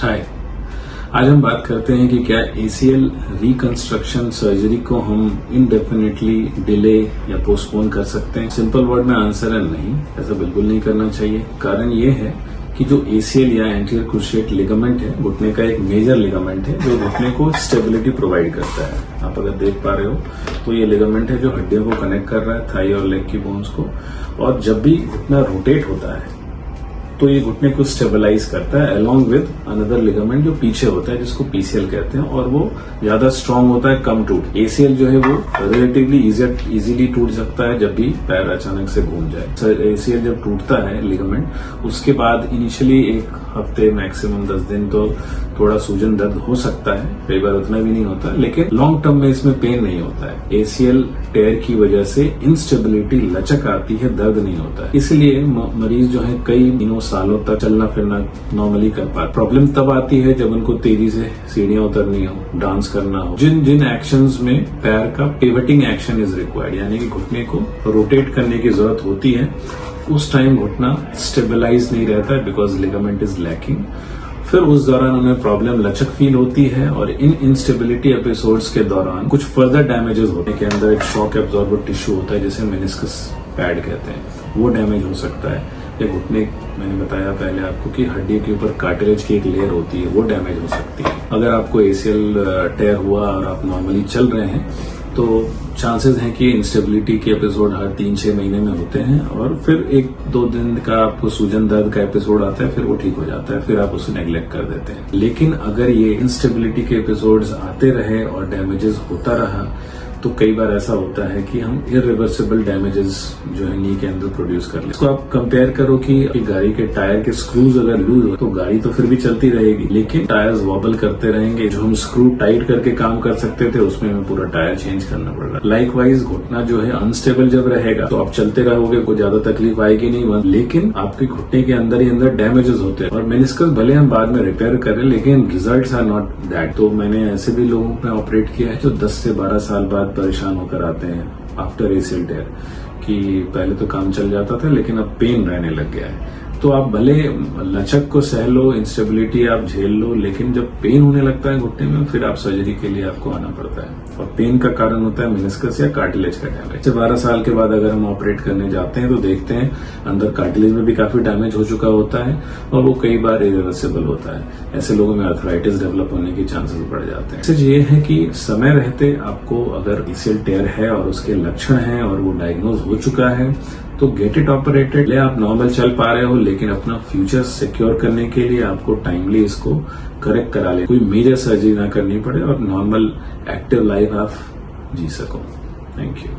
हाय, आज हम बात करते हैं कि क्या ACL रिकंस्ट्रक्शन सर्जरी को हम इनडेफिनेटली डिले या पोस्टपोन कर सकते हैं। सिंपल वर्ड में आंसर है नहीं, ऐसा बिल्कुल नहीं करना चाहिए। कारण ये है कि जो ACL या एंटीरियर क्रूशिएट लिगामेंट है, घुटने का एक मेजर लिगामेंट है जो घुटने को स्टेबिलिटी प्रोवाइड करता है। आप अगर देख पा रहे हो तो ये लिगामेंट है जो हड्डियों को कनेक्ट कर रहा है, थाई और लेग की बोन्स को। और जब भी घुटना रोटेट होता है तो ये घुटने को स्टेबलाइज करता है अलोंग विद अनदर लिगामेंट जो पीछे होता है, जिसको PCL कहते हैं, और वो ज्यादा स्ट्रांग होता है, कम टूट। ACL जो है वो रिलेटिवली इजीली टूट सकता है जब भी पैर अचानक से घूम जाए। ACL जब टूटता है लिगामेंट, उसके बाद इनिशियली एक हफ्ते मैक्सिमम 10 दिन तो थोड़ा सूजन दर्द हो सकता है, कई बार उतना भी नहीं होता, लेकिन लॉन्ग टर्म में इसमें पेन नहीं होता है। ACL टेयर की वजह से इंस्टेबिलिटी, लचक आती है, दर्द नहीं होता है। इसलिए मरीज जो है कई दिनों सालों तक चलना फिरना नॉर्मली कर पाते। प्रॉब्लम तब आती है जब उनको तेजी से सीढ़ियां उतरनी हो, डांस करना हो, जिन एक्शंस में पैर का पिवटिंग एक्शन इज रिक्वायर्ड, यानी कि घुटने को रोटेट करने की जरूरत होती है, उस टाइम घुटना स्टेबलाइज नहीं रहता है बिकॉज लिगामेंट इज लैकिंग। फिर उस दौरान उन्हें प्रॉब्लम, लचक फील होती है, और इन इंस्टेबिलिटी एपिसोड्स के दौरान कुछ फर्दर डैमेजेस होने के अंदर एक शॉक एब्जॉर्बर टिश्यू होता है जिसे मेनिस्कस पैड कहते हैं, वो डैमेज हो सकता है। या घुटने, मैंने बताया पहले आपको कि हड्डी के ऊपर कार्टिलेज की एक लेयर होती है, वो डैमेज हो सकती है। अगर आपको ACL टेयर हुआ और आप नॉर्मली चल रहे हैं तो चांसेस हैं कि इंस्टेबिलिटी के एपिसोड हर 3-6 महीने में होते हैं, और फिर 1-2 दिन का आपको सूजन दर्द का एपिसोड आता है, फिर वो ठीक हो जाता है, फिर आप उसे नेग्लेक्ट कर देते हैं। लेकिन अगर ये इंस्टेबिलिटी के एपिसोड्स आते रहे और डैमेजेस होता रहा तो कई बार ऐसा होता है कि हम इरिवर्सिबल डैमेजेस जो है नी के अंदर प्रोड्यूस कर लेते हैं। इसको आप कंपेयर करो कि गाड़ी के टायर के स्क्रूज अगर लूज हो तो गाड़ी तो फिर भी चलती रहेगी, लेकिन टायर्स वॉबल करते रहेंगे। जो हम स्क्रू टाइट करके काम कर सकते थे उसमें हमें पूरा टायर चेंज करना पड़ रहा है। लाइकवाइज घुटना जो है अनस्टेबल जब रहेगा तो आप चलते रहोगे, कोई ज्यादा तकलीफ आएगी नहीं, लेकिन आपके घुटने के अंदर ही अंदर डैमेजेस होते हैं। और मेनिस्कस भले हम बाद में रिपेयर करें, लेकिन रिजल्ट्स आर नॉट दैट। तो मैंने ऐसे भी लोगों पे ऑपरेट किया है जो 10 से 12 साल बाद परेशान होकर आते हैं आफ्टर ACL टेयर, कि पहले तो काम चल जाता था लेकिन अब पेन रहने लग गया है। तो आप भले लचक को सह लो, इंस्टेबिलिटी आप झेल लो, लेकिन जब पेन होने लगता है घुटने में, फिर आप सर्जरी के लिए आपको आना पड़ता है। और पेन का कारण होता है मेनिस्कस या कार्टिलेज का डैमेज। 12 साल के बाद अगर हम ऑपरेट करने जाते हैं तो देखते हैं अंदर कार्टिलेज में भी काफी डैमेज हो चुका होता है, और वो कई बार इरिवर्सिबल होता है। ऐसे लोगों में आर्थराइटिस डेवलप होने के चांसेस बढ़ जाते हैं। मैसेज ये है कि समय रहते आपको अगर ACL टेयर है और उसके लक्षण हैं और वो डायग्नोज हो चुका है तो गेट इट ऑपरेटेड। आप नॉर्मल चल पा रहे हो, लेकिन अपना फ्यूचर सिक्योर करने के लिए आपको टाइमली इसको करेक्ट करा ले, कोई मेजर सर्जरी ना करनी पड़े और नॉर्मल एक्टिव लाइफ आप जी सको। Thank you.